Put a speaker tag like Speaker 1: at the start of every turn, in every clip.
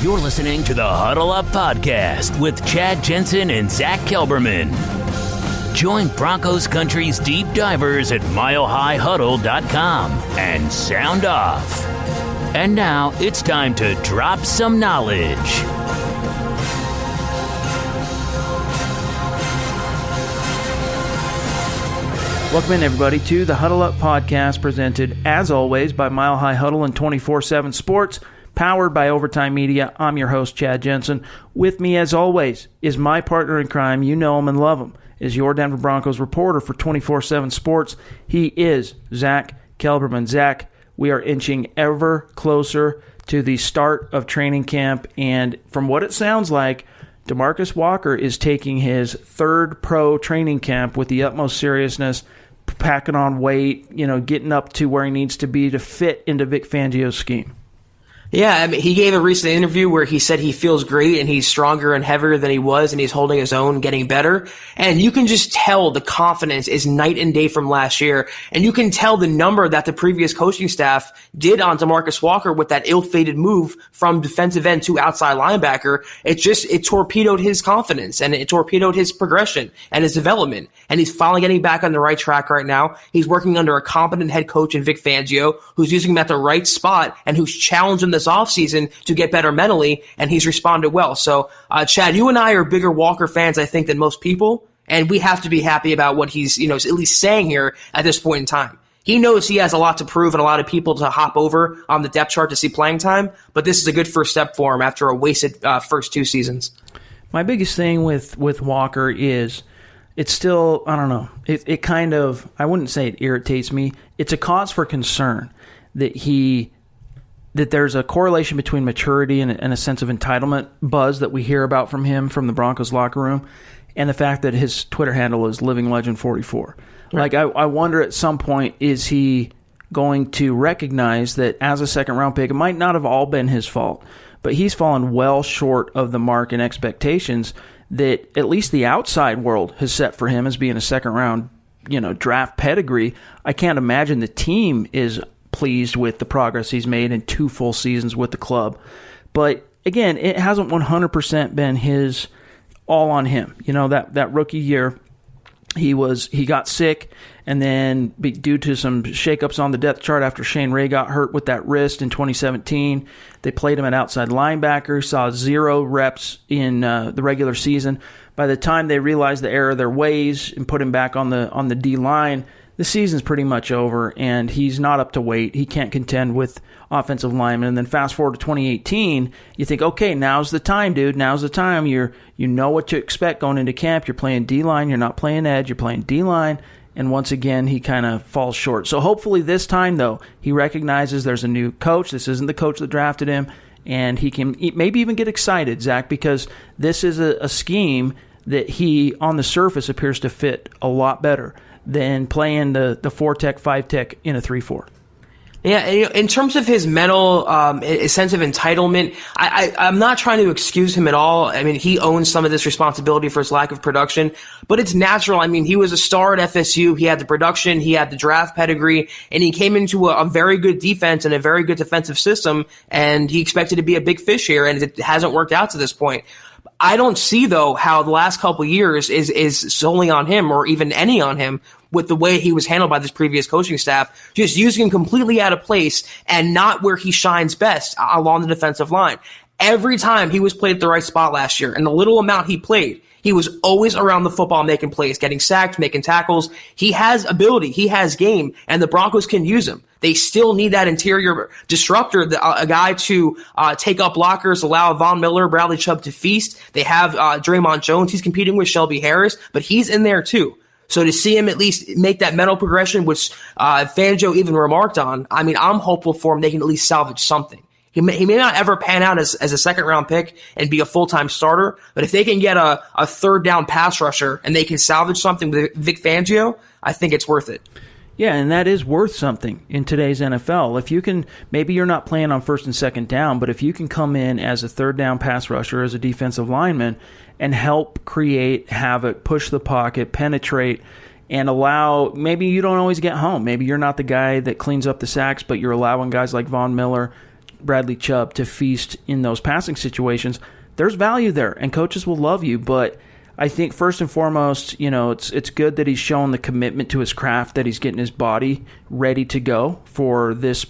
Speaker 1: You're listening to the Huddle Up Podcast with Chad Jensen and Zack Kelberman. Join Broncos Country's deep divers at milehighhuddle.com and sound off. And now it's time to drop some knowledge.
Speaker 2: Welcome in, everybody, to the Huddle Up Podcast, presented, as always, by Mile High Huddle and 24/7 Sports, powered by Overtime Media. I'm your host, Chad Jensen. With me, as always, is my partner in crime. You know him and love him. Is your Denver Broncos reporter for 24/7 Sports. He is Zack Kelberman. Zack, we are inching ever closer to the start of training camp, and from what it sounds like, DeMarcus Walker is taking his third pro training camp with the utmost seriousness, packing on weight, getting up to where he needs to be to fit into Vic Fangio's scheme.
Speaker 3: Yeah, I mean, he gave a recent interview where he said he feels great and he's stronger and heavier than he was and he's holding his own, getting better. And you can just tell the confidence is night and day from last year. And you can tell the number that the previous coaching staff did on DeMarcus Walker with that ill-fated move from defensive end to outside linebacker. It torpedoed his confidence and it torpedoed his progression and his development. And he's finally getting back on the right track right now. He's working under a competent head coach in Vic Fangio, who's using him at the right spot and who's challenged him this offseason to get better mentally, and he's responded well. So, Chad, you and I are bigger Walker fans, I think, than most people, and we have to be happy about what he's, at least saying here at this point in time. He knows he has a lot to prove and a lot of people to hop over on the depth chart to see playing time, but this is a good first step for him after a wasted first two seasons.
Speaker 2: My biggest thing with Walker is it's still, I don't know, it kind of, I wouldn't say it irritates me. It's a cause for concern that there's a correlation between maturity and a sense of entitlement buzz that we hear about from him from the Broncos locker room, and the fact that his Twitter handle is Living Legend 44. Right. Like, I wonder at some point, is he going to recognize that as a second-round pick, it might not have all been his fault, but he's fallen well short of the mark and expectations that at least the outside world has set for him as being a second-round, draft pedigree. I can't imagine the team is pleased with the progress he's made in 2 full seasons with the club. But again, it hasn't 100% been his all on him. That rookie year, he got sick, and then due to some shakeups on the depth chart after Shane Ray got hurt with that wrist in 2017, they played him at outside linebacker, saw 0 reps in the regular season. By the time they realized the error of their ways and put him back on the D line, the season's pretty much over, and he's not up to weight. He can't contend with offensive linemen. And then fast forward to 2018, you think, okay, now's the time, dude. Now's the time. You know what to expect going into camp. You're playing D-line. You're not playing edge. You're playing D-line. And once again, he kind of falls short. So hopefully this time, though, he recognizes there's a new coach. This isn't the coach that drafted him. And he can maybe even get excited, Zach, because this is a scheme that he, on the surface, appears to fit a lot better than playing the 4-tech, 5-tech in a 3-4.
Speaker 3: Yeah, in terms of his mental sense of entitlement, I'm not trying to excuse him at all. I mean, he owns some of this responsibility for his lack of production, but it's natural. I mean, he was a star at FSU. He had the production, he had the draft pedigree, and he came into a very good defense and a very good defensive system, and he expected to be a big fish here, and it hasn't worked out to this point. I don't see, though, how the last couple of years is solely on him or even any on him with the way he was handled by this previous coaching staff, just using him completely out of place and not where he shines best along the defensive line. Every time he was played at the right spot last year, and the little amount he played, he was always around the football making plays, getting sacked, making tackles. He has ability. He has game, and the Broncos can use him. They still need that interior disruptor, a guy to take up blockers, allow Von Miller, Bradley Chubb to feast. They have Draymond Jones. He's competing with Shelby Harris, but he's in there too. So to see him at least make that mental progression, which Fangio even remarked on, I mean, I'm hopeful for him they can at least salvage something. He may not ever pan out as a second-round pick and be a full-time starter, but if they can get a third-down pass rusher and they can salvage something with Vic Fangio, I think it's worth it.
Speaker 2: Yeah, and that is worth something in today's NFL. If you can, maybe you're not playing on first and second down, but if you can come in as a third-down pass rusher, as a defensive lineman, and help create havoc, push the pocket, penetrate, and allow, maybe you don't always get home. Maybe you're not the guy that cleans up the sacks, but you're allowing guys like Von Miller, Bradley Chubb to feast in those passing situations, there's value there, and coaches will love you. But I think first and foremost, it's good that he's shown the commitment to his craft, that he's getting his body ready to go for this,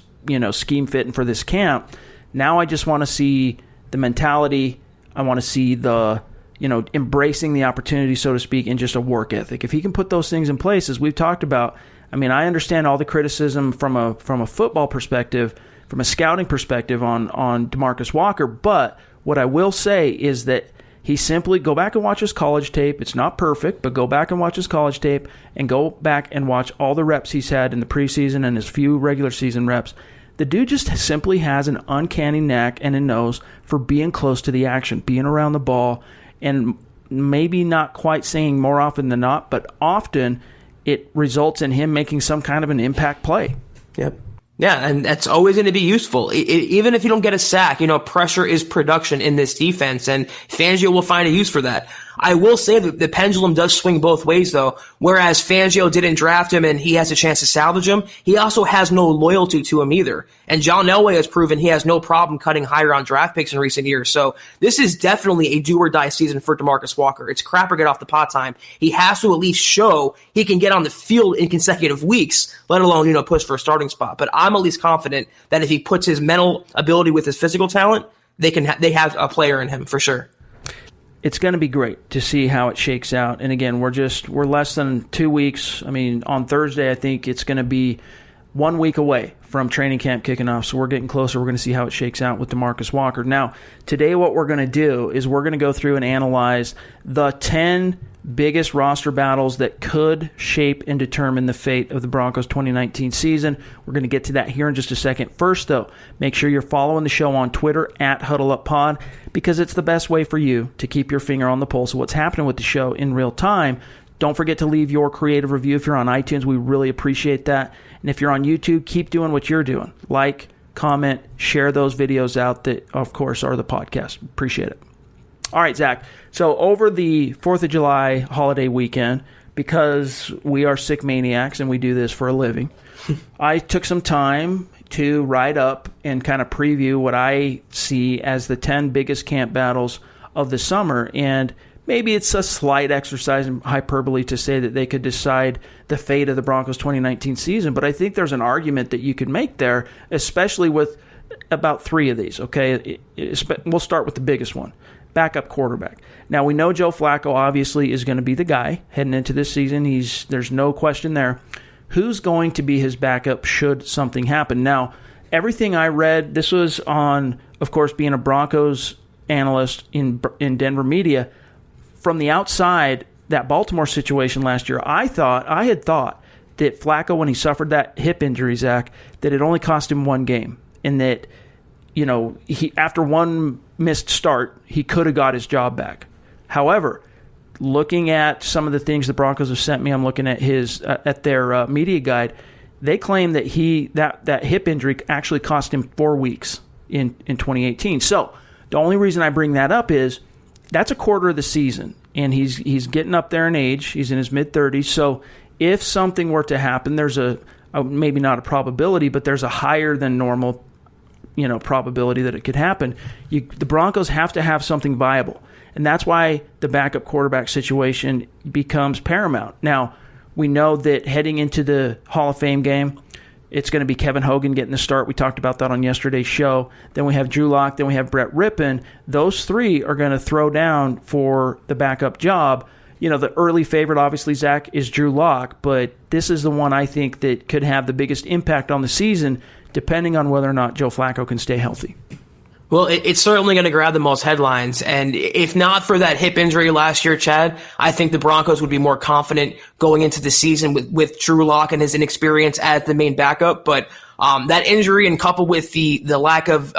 Speaker 2: scheme fit and for this camp. Now I just want to see the mentality. I want to see the, embracing the opportunity, so to speak, and just a work ethic. If he can put those things in place, as we've talked about, I understand all the criticism from a football perspective, from a scouting perspective on DeMarcus Walker, but what I will say is that he simply go back and watch his college tape. It's not perfect, but go back and watch his college tape and go back and watch all the reps he's had in the preseason and his few regular season reps. The dude just simply has an uncanny knack and a nose for being close to the action, being around the ball, and maybe not quite saying more often than not, but often it results in him making some kind of an impact play.
Speaker 3: Yep. Yeah, and that's always going to be useful. Even if you don't get a sack, pressure is production in this defense, and Fangio will find a use for that. I will say that the pendulum does swing both ways, though. Whereas Fangio didn't draft him and he has a chance to salvage him, he also has no loyalty to him either. And John Elway has proven he has no problem cutting higher on draft picks in recent years. So this is definitely a do-or-die season for DeMarcus Walker. It's crap or get off the pot time. He has to at least show he can get on the field in consecutive weeks, let alone, push for a starting spot. But I'm at least confident that if he puts his mental ability with his physical talent, they have a player in him for sure.
Speaker 2: It's going to be great to see how it shakes out. And again, we're less than 2 weeks. On Thursday, I think it's going to be 1 week away from training camp kicking off. So we're getting closer. We're going to see how it shakes out with DeMarcus Walker. Now, today what we're going to do is we're going to go through and analyze the 10 biggest roster battles that could shape and determine the fate of the Broncos 2019 season. We're going to get to that here in just a second. First, though, make sure you're following the show on Twitter @HuddleUpPod, because it's the best way for you to keep your finger on the pulse of what's happening with the show in real time. Don't forget to leave your creative review if you're on iTunes. We really appreciate that. And if you're on YouTube, keep doing what you're doing. Like, comment, share those videos out that, of course, are the podcast. Appreciate it. All right, Zach. So over the 4th of July holiday weekend, because we are sick maniacs and we do this for a living, I took some time to write up and kind of preview what I see as the 10 biggest camp battles of the summer. And maybe it's a slight exercise in hyperbole to say that they could decide the fate of the Broncos 2019 season, but I think there's an argument that you could make there, especially with about 3 of these, okay? We'll start with the biggest one. Backup quarterback. Now, we know Joe Flacco obviously is going to be the guy heading into this season. There's no question there. Who's going to be his backup should something happen? Now, everything I read, this was on, of course, being a Broncos analyst in Denver media. From the outside, that Baltimore situation last year, I had thought that Flacco, when he suffered that hip injury, Zach, that it only cost him 1 game, and that he after one missed start, he could have got his job back. However, looking at some of the things the Broncos have sent me, I'm looking at their media guide. They claim that that hip injury actually cost him 4 weeks in 2018. So the only reason I bring that up is that's a quarter of the season, and he's getting up there in age. He's in his mid-30s. So if something were to happen, there's maybe not a probability, but there's a higher than normal probability that it could happen. The Broncos have to have something viable, and that's why the backup quarterback situation becomes paramount. Now, we know that heading into the Hall of Fame game, it's going to be Kevin Hogan getting the start. We talked about that on yesterday's show. Then we have Drew Lock. Then we have Brett Rippon. Those 3 are going to throw down for the backup job. The early favorite, obviously, Zach, is Drew Lock, but this is the one I think that could have the biggest impact on the season, depending on whether or not Joe Flacco can stay healthy.
Speaker 3: Well, it's certainly going to grab the most headlines. And if not for that hip injury last year, Chad, I think the Broncos would be more confident going into the season with Drew Lock and his inexperience as the main backup. But that injury, and coupled with the lack of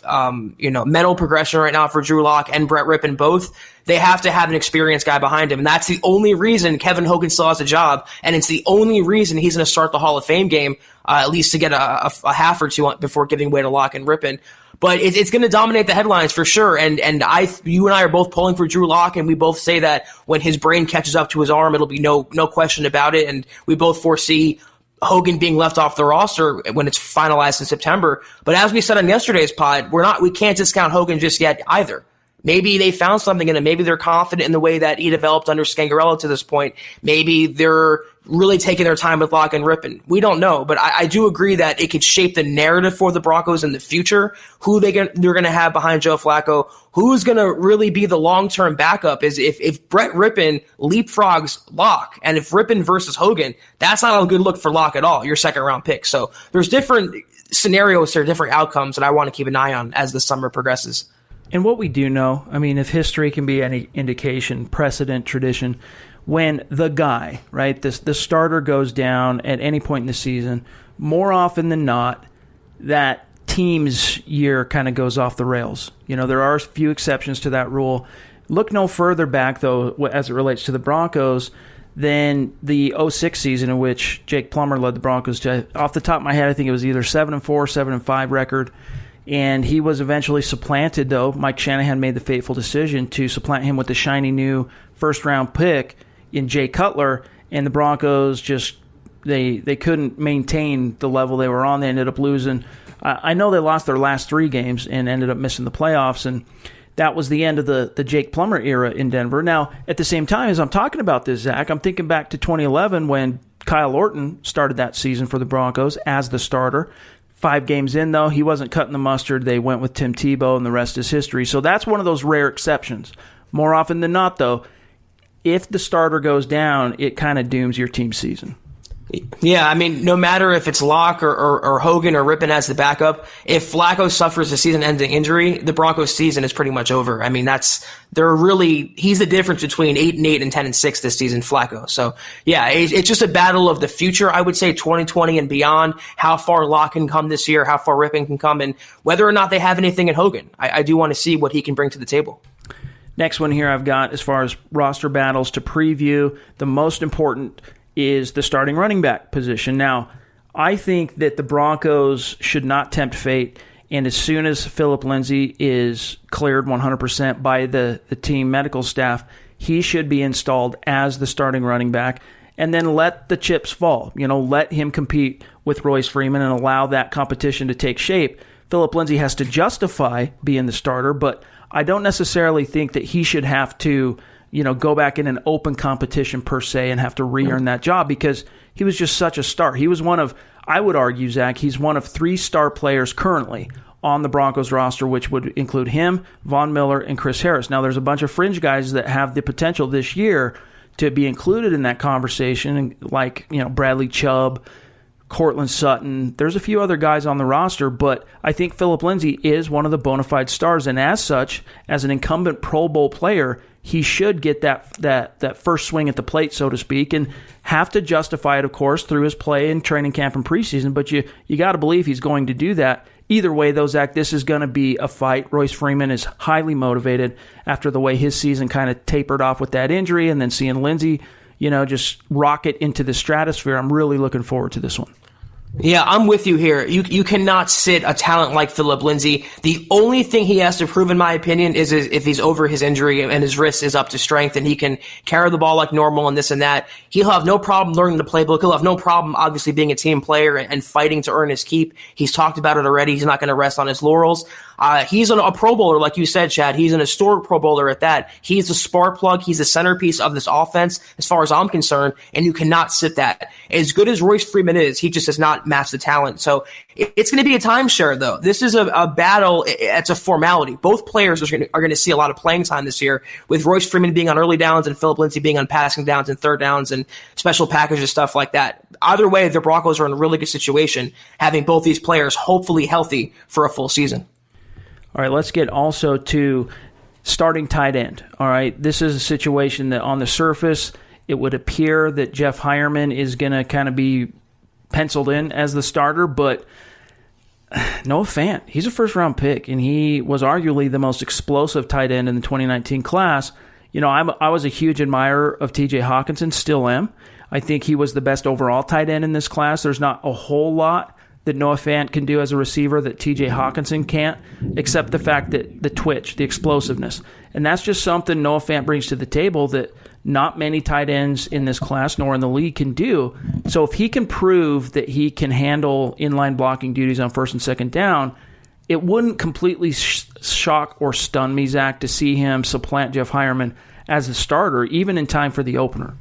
Speaker 3: mental progression right now for Drew Lock and Brett Rippon both, they have to have an experienced guy behind him. And that's the only reason Kevin Hogan still has a job. And it's the only reason he's going to start the Hall of Fame game, at least to get a half or two before giving way to Lock and Rippon. But it's going to dominate the headlines for sure. And you and I are both pulling for Drew Lock, and we both say that when his brain catches up to his arm, it'll be no question about it. And we both foresee Hogan being left off the roster when it's finalized in September. But as we said on yesterday's pod, we can't discount Hogan just yet either. Maybe they found something in him. Maybe they're confident in the way that he developed under Scangarello to this point. Maybe they're really taking their time with Locke and Rippon. We don't know, but I do agree that it could shape the narrative for the Broncos in the future, who they're going to have behind Joe Flacco, who's going to really be the long-term backup. Is if Brett Rippon leapfrogs Locke, and if Rippon versus Hogan, that's not a good look for Locke at all, your second-round pick. So there's different scenarios or different outcomes that I want to keep an eye on as the summer progresses.
Speaker 2: And what we do know, I mean, if history can be any indication, precedent, tradition, when the guy, right, the starter goes down at any point in the season, more often than not, that team's year kind of goes off the rails. You know, there are a few exceptions to that rule. Look no further back, though, as it relates to the Broncos, than the 06 season in which Jake Plummer led the Broncos to, off the top of my head, I think it was either 7-4, 7-5 record. And he was eventually supplanted, though. Mike Shanahan made the fateful decision to supplant him with the shiny new first-round pick in Jay Cutler, and the Broncos just they couldn't maintain the level they were on. They ended up losing. I know they lost their last 3 games and ended up missing the playoffs, and that was the end of the Jake Plummer era in Denver. Now, at the same time, as I'm talking about this, Zach, I'm thinking back to 2011 when Kyle Orton started that season for the Broncos as the starter. 5 games in, though, he wasn't cutting the mustard. They went with Tim Tebow, and the rest is history. So that's one of those rare exceptions. More often than not, though, if the starter goes down, it kind of dooms your team season.
Speaker 3: Yeah, I mean, no matter if it's Locke or Hogan or Rippon as the backup, if Flacco suffers a season-ending injury, the Broncos' season is pretty much over. I mean, he's the difference between 8-8 and 10-6 this season, Flacco. So, yeah, it's just a battle of the future, I would say, 2020 and beyond, how far Locke can come this year, how far Rippon can come, and whether or not they have anything in Hogan. I do want to see what he can bring to the table.
Speaker 2: Next one here I've got, as far as roster battles to preview, the most important is the starting running back position. Now, I think that the Broncos should not tempt fate, and as soon as Philip Lindsay is cleared 100% by the team medical staff, he should be installed as the starting running back, and then let the chips fall. You know, let him compete with Royce Freeman and allow that competition to take shape. Philip Lindsay has to justify being the starter, but I don't necessarily think that he should have to, go back in an open competition per se and have to re-earn that job, because he was just such a star. He was I would argue, Zach, he's one of 3 star players currently on the Broncos roster, which would include him, Von Miller, and Chris Harris. Now, there's a bunch of fringe guys that have the potential this year to be included in that conversation, like, Bradley Chubb, Cortland Sutton. There's a few other guys on the roster, but I think Philip Lindsay is one of the bona fide stars, and as such, as an incumbent Pro Bowl player, he should get that first swing at the plate, so to speak, and have to justify it, of course, through his play in training camp and preseason, but you got to believe he's going to do that. Either way, though, Zach, this is going to be a fight. Royce Freeman is highly motivated after the way his season kind of tapered off with that injury, and then seeing Lindsay, just rocket into the stratosphere. I'm really looking forward to this one.
Speaker 3: Yeah, I'm with you here. You cannot sit a talent like Philip Lindsay. The only thing he has to prove, in my opinion, is if he's over his injury and his wrist is up to strength and he can carry the ball like normal and this and that. He'll have no problem learning the playbook. He'll have no problem, obviously, being a team player and fighting to earn his keep. He's talked about it already. He's not going to rest on his laurels. He's a Pro Bowler, like you said, Chad. He's an historic Pro Bowler at that. He's the spark plug. He's the centerpiece of this offense, as far as I'm concerned, and you cannot sit that. As good as Royce Freeman is, he just does not match the talent. So it's going to be a timeshare, though. This is a battle. It's a formality. Both players are going to see a lot of playing time this year, with Royce Freeman being on early downs and Philip Lindsay being on passing downs and third downs and special packages, stuff like that. Either way, the Broncos are in a really good situation, having both these players hopefully healthy for a full season.
Speaker 2: All right, let's get also to starting tight end. All right, this is a situation that on the surface, it would appear that Jeff Heuerman is going to kind of be penciled in as the starter, but Noah Fant, he's a first-round pick, and he was arguably the most explosive tight end in the 2019 class. I was a huge admirer of T.J. Hawkinson, still am. I think he was the best overall tight end in this class. There's not a whole lot that Noah Fant can do as a receiver that TJ Hawkinson can't, except the fact that the twitch, the explosiveness. And that's just something Noah Fant brings to the table that not many tight ends in this class nor in the league can do. So if he can prove that he can handle inline blocking duties on first and second down, it wouldn't completely shock or stun me, Zach, to see him supplant Jeff Heuerman as the starter, even in time for the opener.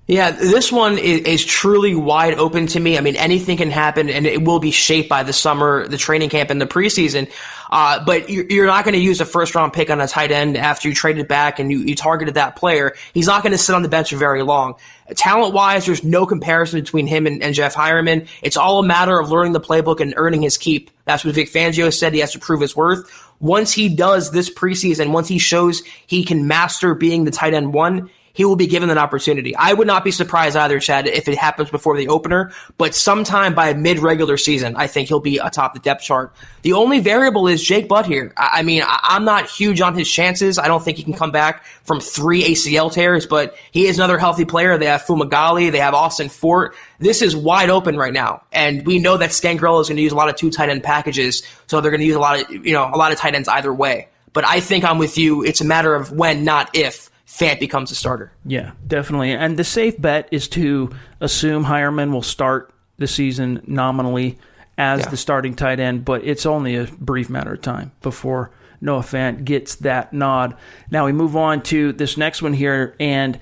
Speaker 3: Yeah, this one is truly wide open to me. I mean, anything can happen, and it will be shaped by the summer, the training camp, and the preseason. But you're not going to use a first-round pick on a tight end after you traded back and you targeted that player. He's not going to sit on the bench for very long. Talent-wise, there's no comparison between him and Jeff Heuerman. It's all a matter of learning the playbook and earning his keep. That's what Vic Fangio said. He has to prove his worth. Once he does this preseason, once he shows he can master being the tight end one, he will be given an opportunity. I would not be surprised either, Chad, if it happens before the opener, but sometime by mid-regular season, I think he'll be atop the depth chart. The only variable is Jake Butt here. I mean, I'm not huge on his chances. I don't think he can come back from 3 ACL tears, but he is another healthy player. They have Fumagalli. They have Austin Fort. This is wide open right now, and we know that Scangarello is going to use a lot of 2 tight end packages, so they're going to use a lot of tight ends either way. But I think I'm with you. It's a matter of when, not if, Fant becomes a starter.
Speaker 2: Yeah, definitely. And the safe bet is to assume Heuerman will start the season nominally as the starting tight end, but it's only a brief matter of time before Noah Fant gets that nod. Now we move on to this next one here, and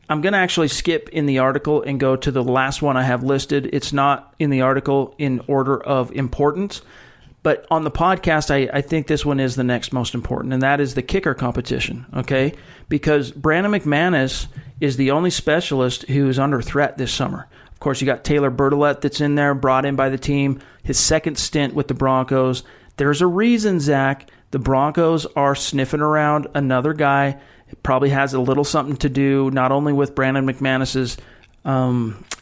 Speaker 2: I'm going to actually skip in the article and go to the last one I have listed. It's not in the article in order of importance, but on the podcast, I think this one is the next most important, and that is the kicker competition, okay? Because Brandon McManus is the only specialist who is under threat this summer. Of course, you got Taylor Bertolet that's in there, brought in by the team, his second stint with the Broncos. There's a reason, Zach, the Broncos are sniffing around another guy. It probably has a little something to do not only with Brandon McManus's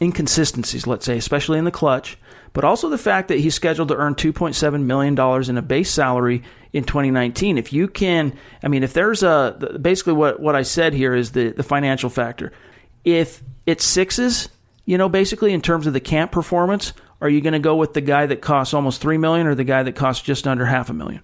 Speaker 2: inconsistencies, let's say, especially in the clutch, but also the fact that he's scheduled to earn $2.7 million in a base salary in 2019. If you can, I mean, if there's basically what I said here is the financial factor. If it's sixes, basically in terms of the camp performance, are you going to go with the guy that costs almost $3 million or the guy that costs just under $500,000?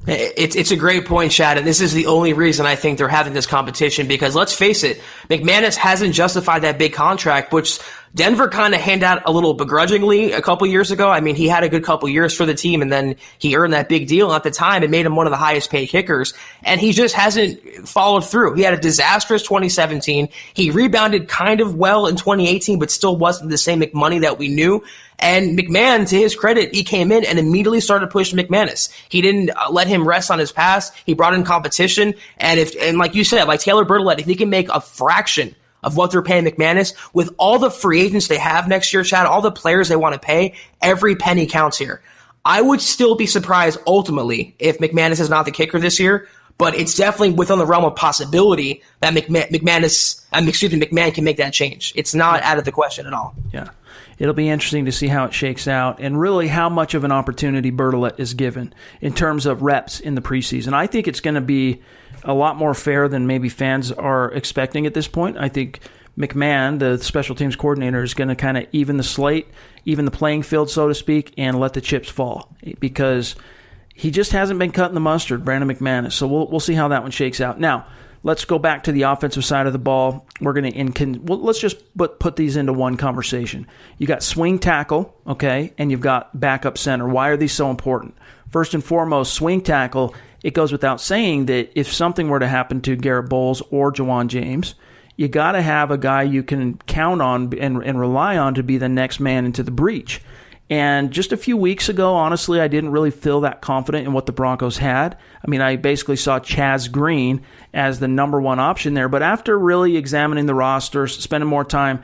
Speaker 3: It's a great point, Chad, and this is the only reason I think they're having this competition because let's face it, McManus hasn't justified that big contract, which Denver kind of handed out a little begrudgingly a couple years ago. I mean, he had a good couple years for the team, and then he earned that big deal. And at the time, it made him one of the highest paid kickers, and he just hasn't followed through. He had a disastrous 2017. He rebounded kind of well in 2018, but still wasn't the same McMoney that we knew. And McMahon, to his credit, he came in and immediately started pushing McManus. He didn't let him rest on his past. He brought in competition. And like you said, like Taylor Bertolet, if he can make a fraction of what they're paying McManus, with all the free agents they have next year, Chad, all the players they want to pay, every penny counts here. I would still be surprised ultimately if McManus is not the kicker this year, but it's definitely within the realm of possibility that McMahon can make that change. It's not out of the question at all.
Speaker 2: Yeah. It'll be interesting to see how it shakes out and really how much of an opportunity Bertolet is given in terms of reps in the preseason. I think it's going to be a lot more fair than maybe fans are expecting at this point. I think McMahon, the special teams coordinator, is going to kind of even the slate, even the playing field, so to speak, and let the chips fall because he just hasn't been cutting the mustard, Brandon McManus. So we'll see how that one shakes out. Now, let's go back to the offensive side of the ball. We're going to let's just put these into one conversation. You got swing tackle, okay, and you've got backup center. Why are these so important? First and foremost, swing tackle, it goes without saying that if something were to happen to Garrett Bowles or Jawan James, you got to have a guy you can count on and rely on to be the next man into the breach. And just a few weeks ago, honestly, I didn't really feel that confident in what the Broncos had. I mean, I basically saw Chaz Green as the number one option there. But after really examining the roster, spending more time,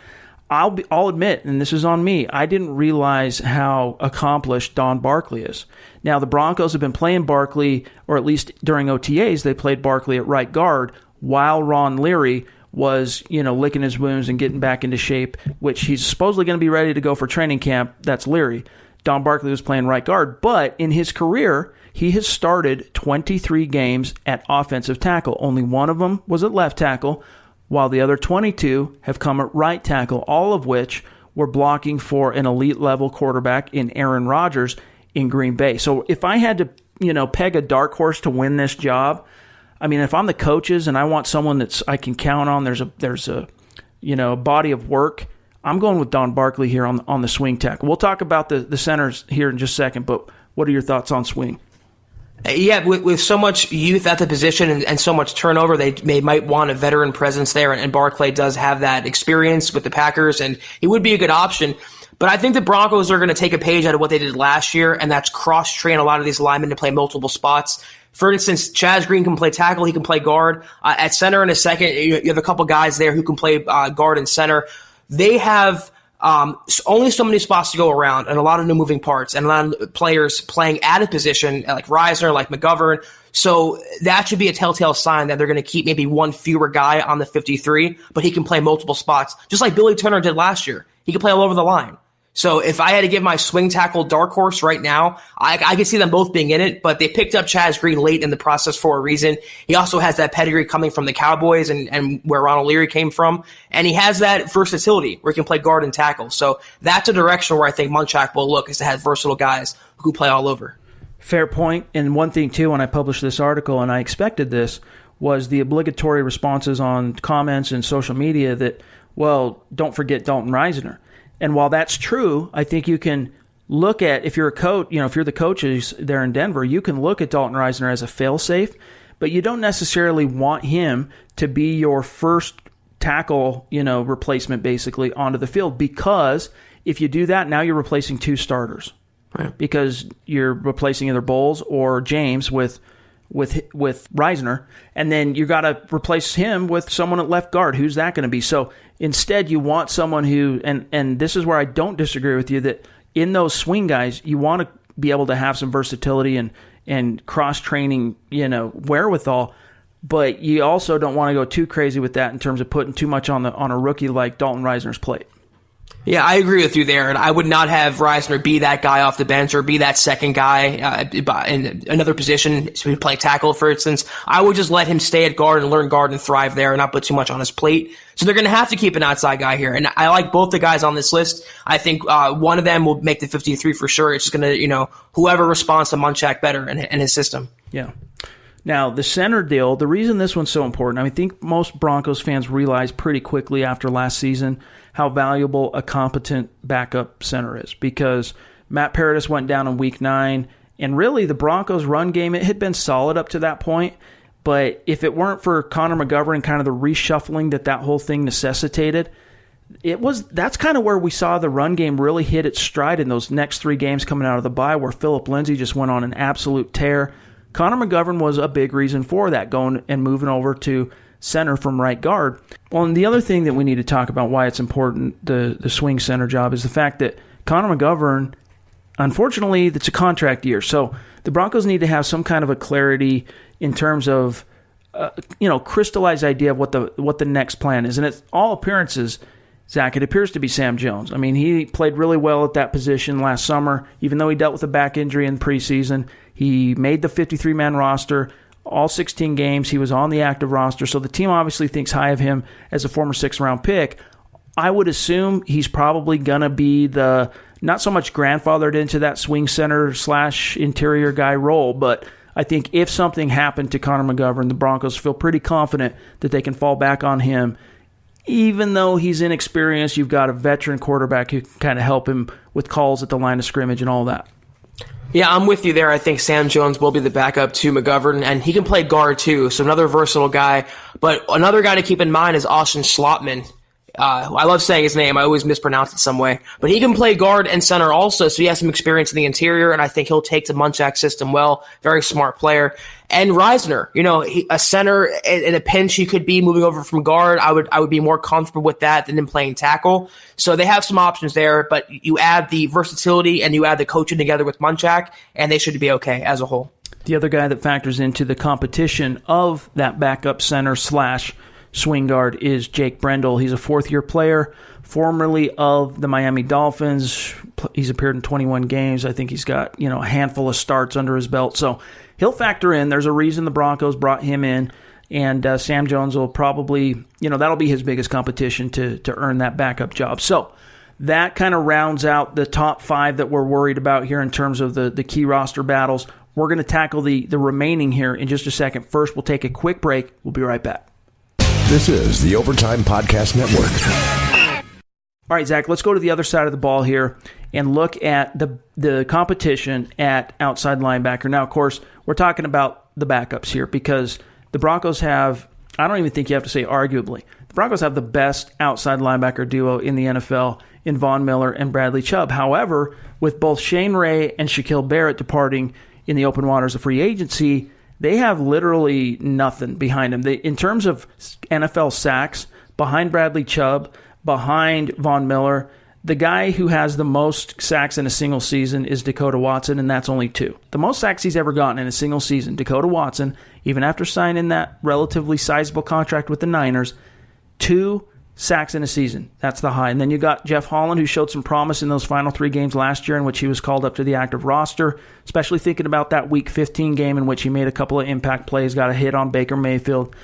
Speaker 2: I'll admit, and this is on me, I didn't realize how accomplished Don Barkley is. Now, the Broncos have been playing Barkley, or at least during OTAs, they played Barkley at right guard, while Ron Leary was, licking his wounds and getting back into shape, which he's supposedly going to be ready to go for training camp. That's Leary. Don Barkley was playing right guard, but in his career, he has started 23 games at offensive tackle. Only one of them was at left tackle, while the other 22 have come at right tackle, all of which were blocking for an elite level quarterback in Aaron Rodgers in Green Bay. So if I had to, peg a dark horse to win this job, I mean, if I'm the coaches and I want someone I can count on, there's a body of work, I'm going with Don Barkley here on the swing tackle. We'll talk about the centers here in just a second, but what are your thoughts on swing?
Speaker 3: Yeah, with so much youth at the position and so much turnover, they might want a veteran presence there, and Barkley does have that experience with the Packers, and he would be a good option. But I think the Broncos are going to take a page out of what they did last year, and that's cross-train a lot of these linemen to play multiple spots. For instance, Chaz Green can play tackle, he can play guard. At center in a second, you have a couple guys there who can play guard and center. They have only so many spots to go around, and a lot of new moving parts, and a lot of players playing at a position like Reisner, like McGovern. So that should be a telltale sign that they're going to keep maybe one fewer guy on the 53, but he can play multiple spots, just like Billy Turner did last year. He can play all over the line. So if I had to give my swing tackle dark horse right now, I could see them both being in it, but they picked up Chaz Green late in the process for a reason. He also has that pedigree coming from the Cowboys and where Ronald Leary came from, and he has that versatility where he can play guard and tackle. So that's a direction where I think Munchak will look, is to have versatile guys who play all over.
Speaker 2: Fair point. And one thing, too, when I published this article, and I expected this, was the obligatory responses on comments and social media that, well, don't forget Dalton Reisner. And while that's true, I think you can look at, if you're a coach, if you're the coaches there in Denver, you can look at Dalton Reisner as a fail-safe, but you don't necessarily want him to be your first tackle, replacement basically onto the field, because if you do that, now you're replacing two starters. Right. Because you're replacing either Bowles or James with Reisner, and then you got to replace him with someone at left guard. Who's that going to be? So instead, you want someone who, and this is where I don't disagree with you, that in those swing guys, you want to be able to have some versatility and cross-training, wherewithal, but you also don't want to go too crazy with that in terms of putting too much on a rookie like Dalton Reisner's plate.
Speaker 3: Yeah, I agree with you there, and I would not have Reisner be that guy off the bench or be that second guy in another position to play tackle, for instance. I would just let him stay at guard and learn guard and thrive there and not put too much on his plate. So they're going to have to keep an outside guy here, and I like both the guys on this list. I think one of them will make the 53 for sure. It's just going to, whoever responds to Munchak better in his system.
Speaker 2: Yeah. Now, the center deal, the reason this one's so important, I think most Broncos fans realized pretty quickly after last season how valuable a competent backup center is, because Matt Paradis went down in Week 9, and really the Broncos' run game, it had been solid up to that point, but if it weren't for Connor McGovern and kind of the reshuffling that whole thing necessitated, that's kind of where we saw the run game really hit its stride in those next three games coming out of the bye, where Phillip Lindsay just went on an absolute tear. Connor McGovern was a big reason for that, going and moving over to center from right guard. Well, and the other thing that we need to talk about why it's important, the swing center job, is the fact that Connor McGovern, unfortunately, it's a contract year. So the Broncos need to have some kind of a clarity in terms of, crystallized idea of what the next plan is. And it's all appearances, Zach, it appears to be Sam Jones. I mean, he played really well at that position last summer, even though he dealt with a back injury in preseason. He made the 53-man roster. All 16 games, he was on the active roster, so the team obviously thinks high of him as a former 6th-round pick. I would assume he's probably going to be the not so much grandfathered into that swing center / interior guy role, but I think if something happened to Connor McGovern, the Broncos feel pretty confident that they can fall back on him. Even though he's inexperienced, you've got a veteran quarterback who can kind of help him with calls at the line of scrimmage and all that.
Speaker 3: Yeah, I'm with you there. I think Sam Jones will be the backup to McGovern, and he can play guard too, so another versatile guy. But another guy to keep in mind is Austin Schlottman. I love saying his name. I always mispronounce it some way. But he can play guard and center also, so he has some experience in the interior, and I think he'll take the Munchak system well. Very smart player. And Reisner, a center in a pinch he could be moving over from guard. I would be more comfortable with that than him playing tackle. So they have some options there, but you add the versatility and you add the coaching together with Munchak, and they should be okay as a whole.
Speaker 2: The other guy that factors into the competition of that backup center / swing guard is Jake Brendel. He's a fourth-year player, formerly of the Miami Dolphins. He's appeared in 21 games. I think he's got a handful of starts under his belt. So he'll factor in. There's a reason the Broncos brought him in, and Sam Jones will probably, that'll be his biggest competition to earn that backup job. So that kind of rounds out the top 5 that we're worried about here in terms of the key roster battles. We're going to tackle the remaining here in just a second. First, we'll take a quick break. We'll be right back.
Speaker 4: This is the Overtime Podcast Network.
Speaker 2: All right, Zach, let's go to the other side of the ball here and look at the competition at outside linebacker. Now, of course, we're talking about the backups here because the Broncos have, I don't even think you have to say arguably, the Broncos have the best outside linebacker duo in the NFL in Von Miller and Bradley Chubb. However, with both Shane Ray and Shaquille Barrett departing in the open waters of free agency, they have literally nothing behind them. In terms of NFL sacks, behind Bradley Chubb, behind Von Miller, the guy who has the most sacks in a single season is Dakota Watson, and that's only 2. The most sacks he's ever gotten in a single season, Dakota Watson, even after signing that relatively sizable contract with the Niners, 2 sacks in a season. That's the high. And then you got Jeff Holland, who showed some promise in those final 3 games last year in which he was called up to the active roster, especially thinking about that Week 15 game in which he made a couple of impact plays, got a hit on Baker Mayfield.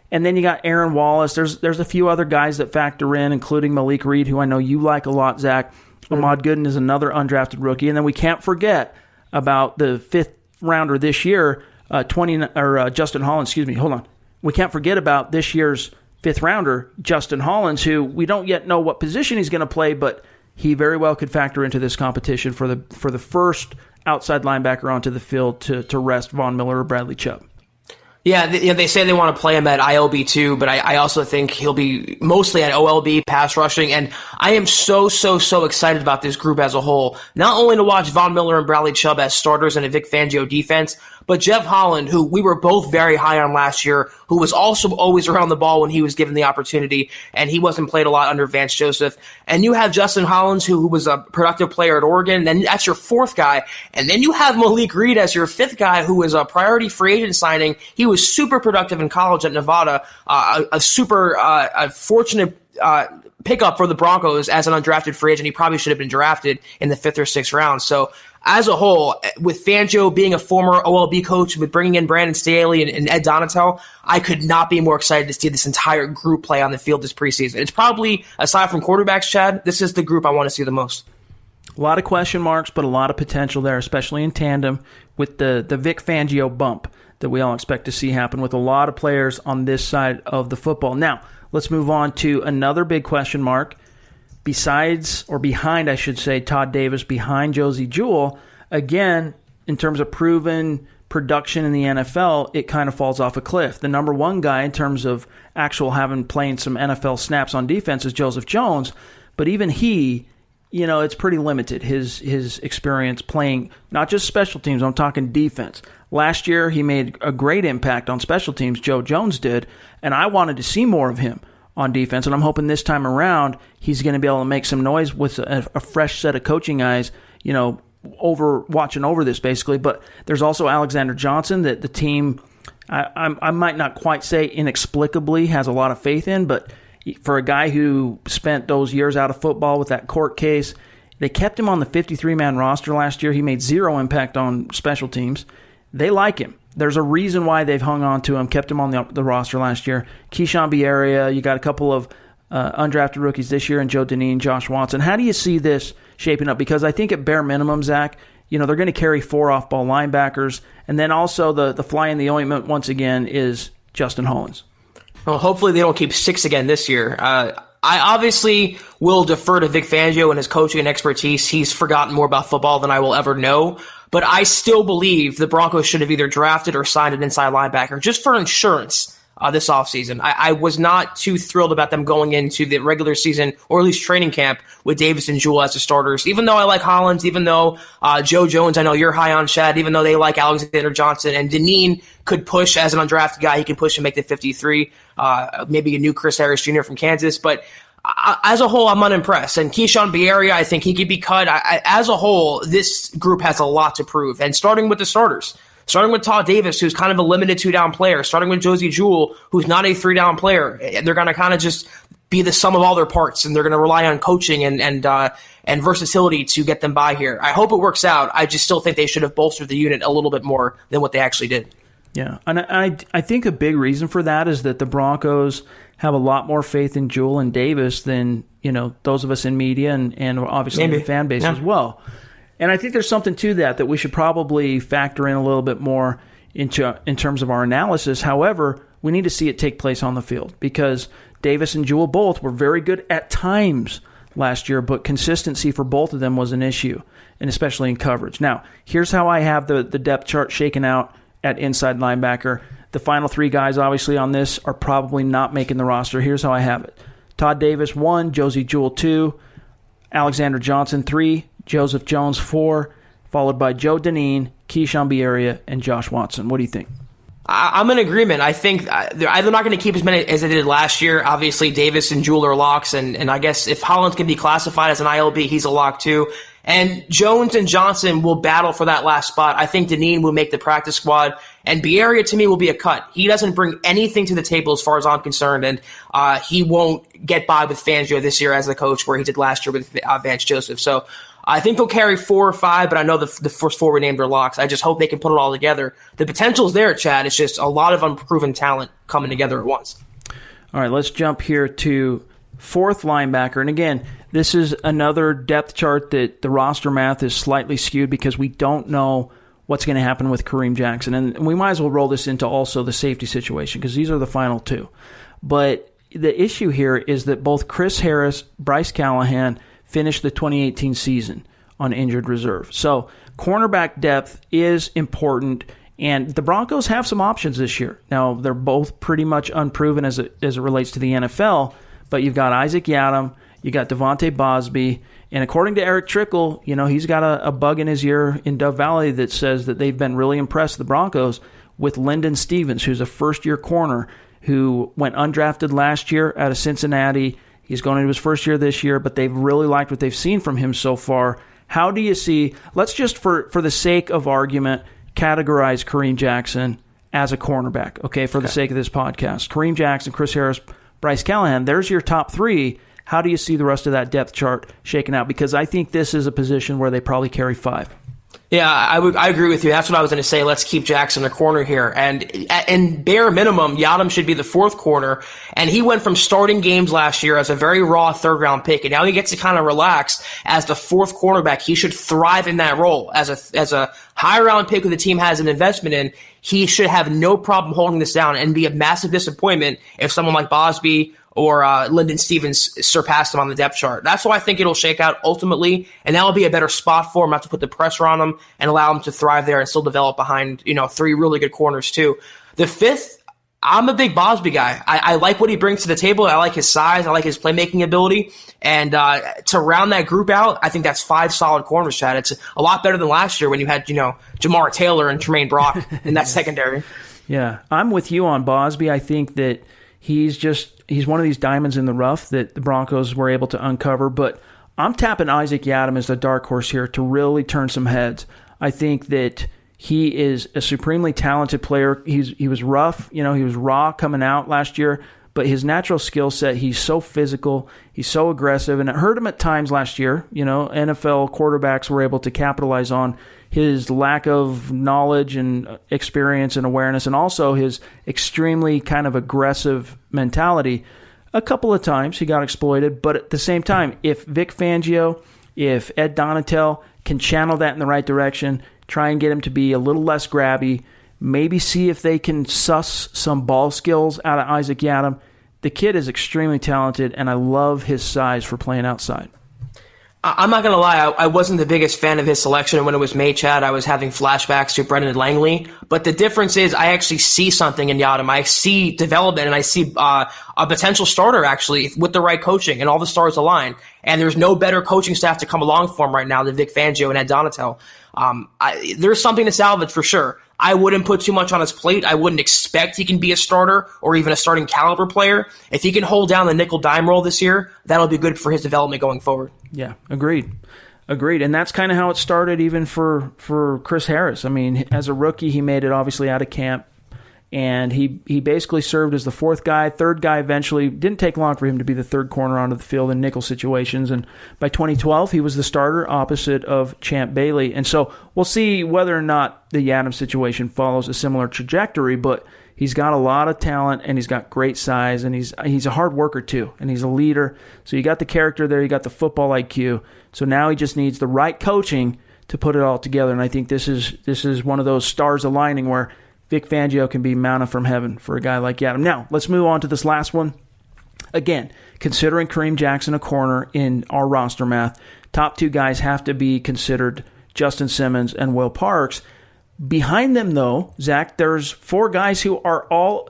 Speaker 2: And then you got Aaron Wallace. There's a few other guys that factor in, including Malik Reed, who I know you like a lot, Zach. Ahmad Gooden is another undrafted rookie. And then we can't forget about the 5th rounder this year, Justin Hollins. Hold on. We can't forget about this year's 5th rounder, Justin Hollins, who we don't yet know what position he's going to play, but he very well could factor into this competition for the first outside linebacker onto the field to rest Von Miller or Bradley Chubb.
Speaker 3: Yeah, they say they want to play him at ILB too, but I also think he'll be mostly at OLB, pass rushing, and I am so excited about this group as a whole. Not only to watch Von Miller and Bradley Chubb as starters in a Vic Fangio defense, but Jeff Holland, who we were both very high on last year, who was also always around the ball when he was given the opportunity, and he wasn't played a lot under Vance Joseph. And you have Justin Hollins, who was a productive player at Oregon, then that's your 4th guy. And then you have Malik Reed as your 5th guy, who was a priority free agent signing. He was super productive in college at Nevada, a fortunate pickup for the Broncos as an undrafted free agent. He probably should have been drafted in the 5th or 6th round. So as a whole, with Fangio being a former OLB coach, with bringing in Brandon Staley and Ed Donatel, I could not be more excited to see this entire group play on the field this preseason. It's probably, aside from quarterbacks, Chad, this is the group I want to see the most.
Speaker 2: A lot of question marks, but a lot of potential there, especially in tandem with the Vic Fangio bump that we all expect to see happen with a lot of players on this side of the football. Now, let's move on to another big question mark. Besides, or behind, I should say, Todd Davis, behind Josie Jewell, again, in terms of proven production in the NFL, it kind of falls off a cliff. The number 1 guy in terms of actual playing some NFL snaps on defense is Joseph Jones, but even he, it's pretty limited, his experience playing not just special teams, I'm talking defense. Last year, he made a great impact on special teams, Joe Jones did, and I wanted to see more of him on defense, and I'm hoping this time around he's going to be able to make some noise with a fresh set of coaching eyes, watching over this basically. But there's also Alexander Johnson that the team, I might not quite say inexplicably has a lot of faith in, but for a guy who spent those years out of football with that court case, they kept him on the 53-man roster last year. He made 0 impact on special teams. They like him. There's a reason why they've hung on to him, kept him on the roster last year. Keyshawn Bierria, you got a couple of undrafted rookies this year, and Joe Deneen, Josh Watson. How do you see this shaping up? Because I think at bare minimum, Zach, they're going to carry 4 off-ball linebackers, and then also the fly in the ointment once again is Justin Hollins.
Speaker 3: Well, hopefully they don't keep 6 again this year. I obviously will defer to Vic Fangio and his coaching and expertise. He's forgotten more about football than I will ever know. But I still believe the Broncos should have either drafted or signed an inside linebacker just for insurance this offseason. I was not too thrilled about them going into the regular season, or at least training camp, with Davis and Jewell as the starters. Even though I like Hollins, even though Joe Jones, I know you're high on Chad, even though they like Alexander Johnson, and Deneen could push as an undrafted guy. He can push and make the 53, maybe a new Chris Harris Jr. from Kansas. But as a whole, I'm unimpressed. And Keyshawn Bierria, I think he could be cut. As a whole, this group has a lot to prove. And starting with the starters, starting with Todd Davis, who's kind of a limited 2-down player, starting with Josie Jewell, who's not a 3-down player. They're going to kind of just be the sum of all their parts, and they're going to rely on coaching and versatility to get them by here. I hope it works out. I just still think they should have bolstered the unit a little bit more than what they actually did.
Speaker 2: Yeah, and I think a big reason for that is that the Broncos have a lot more faith in Jewell and Davis than, those of us in media and obviously the fan base as well. And I think there's something to that we should probably factor in a little bit more in terms of our analysis. However, we need to see it take place on the field because Davis and Jewell both were very good at times last year, but consistency for both of them was an issue, and especially in coverage. Now, here's how I have the depth chart shaken out at inside linebacker. The final three guys, obviously, on this are probably not making the roster. Here's how I have it. Todd Davis, 1. Josie Jewell, 2. Alexander Johnson, 3. Joseph Jones, 4. Followed by Joe Deneen, Keyshawn Bierria, and Josh Watson. What do you think?
Speaker 3: I'm in agreement. I think they're not going to keep as many as they did last year. Obviously, Davis and Jewell are locks, and I guess if Hollins can be classified as an ILB, he's a lock too. And Jones and Johnson will battle for that last spot. I think Deneen will make the practice squad, and Bierria to me will be a cut. He doesn't bring anything to the table as far as I'm concerned, and he won't get by with Fangio this year as the coach where he did last year with Vance Joseph. So I think they'll carry 4 or 5, but I know the first 4 were named are locks. I just hope they can put it all together. The potential is there, Chad. It's just a lot of unproven talent coming together at once.
Speaker 2: All right, let's jump here to fourth linebacker. And again, this is another depth chart that the roster math is slightly skewed because we don't know what's going to happen with Kareem Jackson. And we might as well roll this into also the safety situation because these are the final 2. But the issue here is that both Chris Harris, Bryce Callahan finished the 2018 season on injured reserve. So cornerback depth is important, and the Broncos have some options this year. Now, they're both pretty much unproven as it relates to the NFL, but you've got Isaac Yiadom, you got Devontae Bosby, and according to Eric Trickle, he's got a bug in his ear in Dove Valley that says that they've been really impressed, the Broncos, with Lyndon Stevens, who's a first-year corner who went undrafted last year out of Cincinnati. He's going into his first year this year, but they've really liked what they've seen from him so far. How do you see, let's just for the sake of argument, categorize Kareem Jackson as a cornerback, okay, for the sake of this podcast. Kareem Jackson, Chris Harris, Bryce Callahan, there's your top 3. How do you see the rest of that depth chart shaken out? Because I think this is a position where they probably carry 5.
Speaker 3: Yeah, I agree with you. That's what I was going to say. Let's keep Jackson a corner here. And in bare minimum, Yiadom should be the 4th corner. And he went from starting games last year as a very raw 3rd-round pick, and now he gets to kind of relax as the 4th cornerback. He should thrive in that role. As a high-round pick who the team has an investment in, he should have no problem holding this down and be a massive disappointment if someone like Bosby or Lyndon Stevens surpassed him on the depth chart. That's why I think it'll shake out ultimately, and that'll be a better spot for him, not to put the pressure on him and allow him to thrive there and still develop behind 3 really good corners too. The 5th, I'm a big Bosby guy. I like what he brings to the table. I like his size. I like his playmaking ability. And to round that group out, I think that's 5 solid corners, Chad. It's a lot better than last year when you had Jamar Taylor and Tremaine Brock in that secondary.
Speaker 2: Yeah, I'm with you on Bosby. I think that he's one of these diamonds in the rough that the Broncos were able to uncover. But I'm tapping Isaac Yiadom as the dark horse here to really turn some heads. I think that he is a supremely talented player. He was rough, he was raw coming out last year, but his natural skill set, he's so physical, he's so aggressive, and it hurt him at times last year. NFL quarterbacks were able to capitalize on his lack of knowledge and experience and awareness, and also his extremely kind of aggressive mentality. A couple of times he got exploited, but at the same time, if Vic Fangio, if Ed Donatel can channel that in the right direction, try and get him to be a little less grabby, maybe see if they can suss some ball skills out of Isaac Yiadom. The kid is extremely talented, and I love his size for playing outside.
Speaker 3: I'm not going to lie, I wasn't the biggest fan of his selection when it was made, Chad. I was having flashbacks to Brendan Langley. But the difference is I actually see something in Yiadom. I see development, and I see a potential starter, actually, with the right coaching, and all the stars align. And there's no better coaching staff to come along for him right now than Vic Fangio and Ed Donatel. There's something to salvage for sure. I wouldn't put too much on his plate. I wouldn't expect he can be a starter or even a starting caliber player. If he can hold down the nickel dime role this year, that'll be good for his development going forward.
Speaker 2: Yeah, agreed. And that's kind of how it started even for Chris Harris. I mean, as a rookie, he made it obviously out of camp, And he basically served as the fourth guy. Third guy eventually didn't take long for him to be the third corner onto the field in nickel situations. And by 2012, he was the starter opposite of Champ Bailey. And so we'll see whether or not the Yadam situation follows a similar trajectory. But he's got a lot of talent, and he's got great size, and he's a hard worker too, and he's a leader. So you got the character there, you got the football IQ. So now he just needs the right coaching to put it all together. And I think this is one of those stars aligning where Vic Fangio can be manna from heaven for a guy like Yadam. Now, let's move on to this last one. Again, considering Kareem Jackson a corner in our roster math, top two guys have to be considered Justin Simmons and Will Parks. Behind them, though, Zach, there's four guys who are all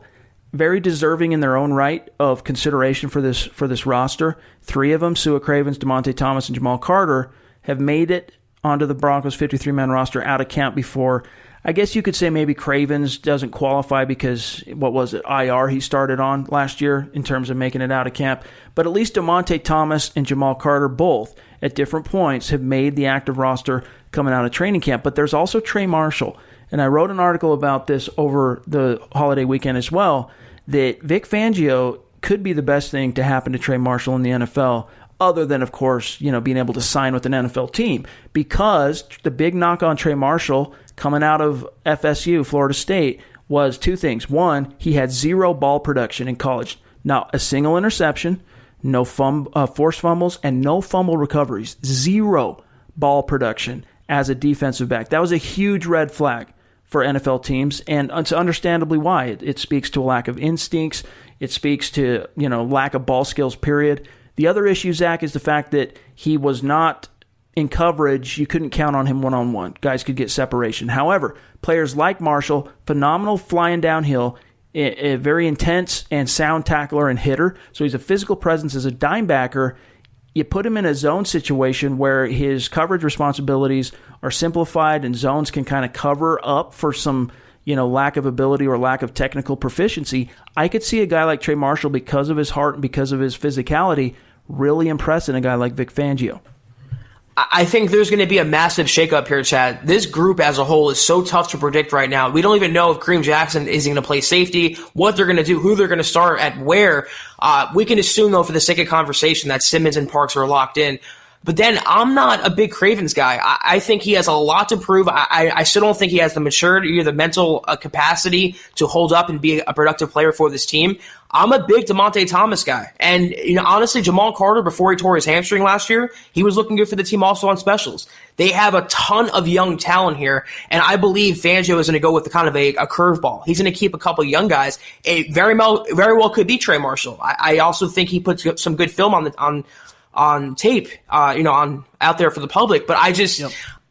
Speaker 2: very deserving in their own right of consideration for this roster. Three of them, Sua Cravens, DeMonte Thomas, and Jamal Carter, have made it onto the Broncos 53-man roster out of camp before. I guess you could say maybe Cravens doesn't qualify because, IR he started on last year in terms of making it out of camp. But at least DeMonte Thomas and Jamal Carter both, at different points, have made the active roster coming out of training camp. But there's also Trey Marshall. And I wrote an article about this over the holiday weekend as well, that Vic Fangio could be the best thing to happen to Trey Marshall in the NFL, other than, of course, being able to sign with an NFL team. Because the big knock on Trey Marshall coming out of FSU, Florida State, was two things. One, he had zero ball production in college. Not a single interception, no forced fumbles, and no fumble recoveries. Zero ball production as a defensive back. That was a huge red flag for NFL teams, and it's understandably why. It speaks to a lack of instincts. It speaks to, lack of ball skills, period. The other issue, Zach, is the fact that he was not in coverage. You couldn't count on him one-on-one. Guys could get separation. However, players like Marshall, phenomenal flying downhill, a very intense and sound tackler and hitter. So he's a physical presence as a dime backer. You put him in a zone situation where his coverage responsibilities are simplified and zones can kind of cover up for some lack of ability or lack of technical proficiency. I could see a guy like Trey Marshall, because of his heart and because of his physicality, really impressing a guy like Vic Fangio.
Speaker 3: I think there's going to be a massive shakeup here, Chad. This group as a whole is so tough to predict right now. We don't even know if Kareem Jackson is going to play safety, what they're going to do, who they're going to start at where. We can assume, though, for the sake of conversation, that Simmons and Parks are locked in. But then I'm not a big Cravens guy. I think he has a lot to prove. I still don't think he has the maturity or the mental capacity to hold up and be a productive player for this team. I'm a big DeMonte Thomas guy. And honestly, Jamal Carter, before he tore his hamstring last year, he was looking good for the team also on specials. They have a ton of young talent here, and I believe Fangio is going to go with the kind of a curveball. He's going to keep a couple of young guys. It very well could be Trey Marshall. I also think he puts some good film on tape, on out there for the public. But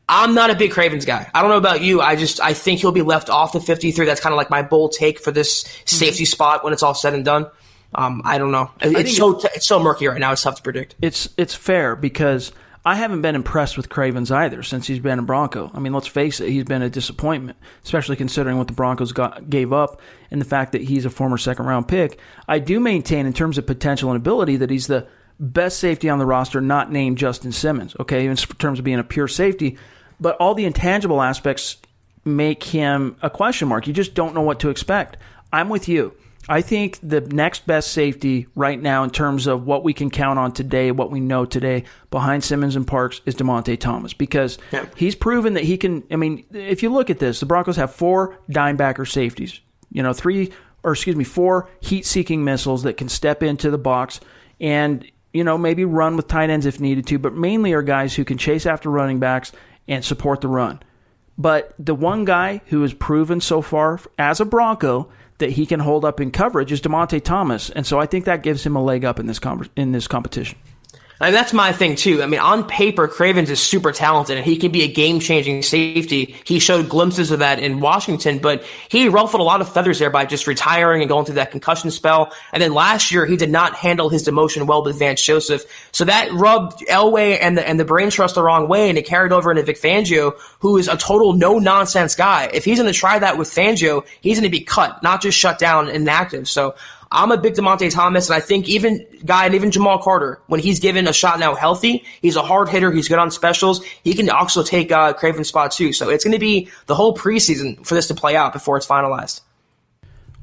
Speaker 3: I'm not a big Cravens guy. I don't know about you. I think he'll be left off the 53. That's kind of like my bold take for this safety spot when it's all said and done. I don't know. It's so murky right now. It's tough to predict.
Speaker 2: It's fair because I haven't been impressed with Cravens either since he's been a Bronco. I mean, let's face it, he's been a disappointment, especially considering what the Broncos gave up and the fact that he's a former second-round pick. I do maintain in terms of potential and ability that he's the best safety on the roster, not named Justin Simmons, okay, in terms of being a pure safety. But all the intangible aspects make him a question mark. You just don't know what to expect. I'm with you. I think the next best safety right now in terms of what we can count on today, what we know today, behind Simmons and Parks is DeMonte Thomas because he's proven that he can. I mean, if you look at this, the Broncos have 4 dimebacker safeties, 4 heat-seeking missiles that can step into the box and, maybe run with tight ends if needed to, but mainly are guys who can chase after running backs and support the run. But the one guy who has proven so far as a Bronco that he can hold up in coverage is DeMonte Thomas. And so I think that gives him a leg up in this competition.
Speaker 3: And that's my thing, too. I mean, on paper, Cravens is super talented, and he can be a game-changing safety. He showed glimpses of that in Washington, but he ruffled a lot of feathers there by just retiring and going through that concussion spell. And then last year, he did not handle his demotion well with Vance Joseph. So that rubbed Elway and the brain trust the wrong way, and it carried over into Vic Fangio, who is a total no-nonsense guy. If he's going to try that with Fangio, he's going to be cut, not just shut down and inactive. So I'm a big DeMonte Thomas, and I think even Jamal Carter, when he's given a shot now healthy, he's a hard hitter. He's good on specials. He can also take Craven's spot too. So it's going to be the whole preseason for this to play out before it's finalized.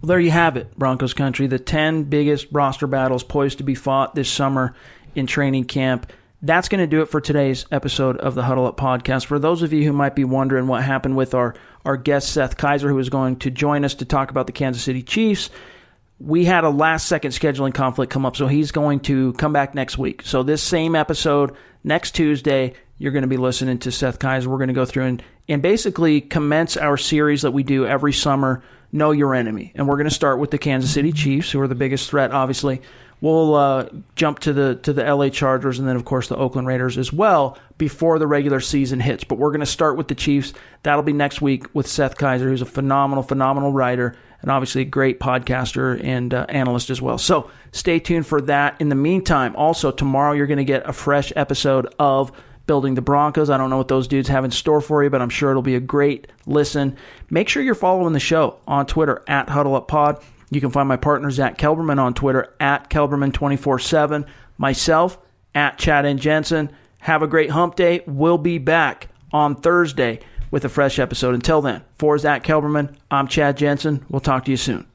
Speaker 2: Well, there you have it, Broncos country. The 10 biggest roster battles poised to be fought this summer in training camp. That's going to do it for today's episode of the Huddle Up Podcast. For those of you who might be wondering what happened with our guest, Seth Kaiser, who is going to join us to talk about the Kansas City Chiefs, we had a last-second scheduling conflict come up, so he's going to come back next week. So this same episode, next Tuesday, you're going to be listening to Seth Kaiser. We're going to go through and basically commence our series that we do every summer, Know Your Enemy. And we're going to start with the Kansas City Chiefs, who are the biggest threat, obviously. We'll jump to the LA Chargers and then, of course, the Oakland Raiders as well before the regular season hits. But we're going to start with the Chiefs. That'll be next week with Seth Kaiser, who's a phenomenal writer and obviously a great podcaster and analyst as well. So stay tuned for that. In the meantime, also tomorrow you're going to get a fresh episode of Building the Broncos. I don't know what those dudes have in store for you, but I'm sure it'll be a great listen. Make sure you're following the show on Twitter at HuddleUpPod. You can find my partner, Zack Kelberman, on Twitter at Kelberman247. Myself, at Chad and Jensen. Have a great hump day. We'll be back on Thursday with a fresh episode. Until then, for Zack Kelberman, I'm Chad Jensen. We'll talk to you soon.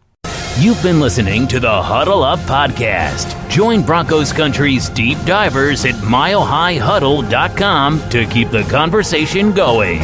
Speaker 1: You've been listening to the Huddle Up Podcast. Join Broncos Country's deep divers at milehighhuddle.com to keep the conversation going.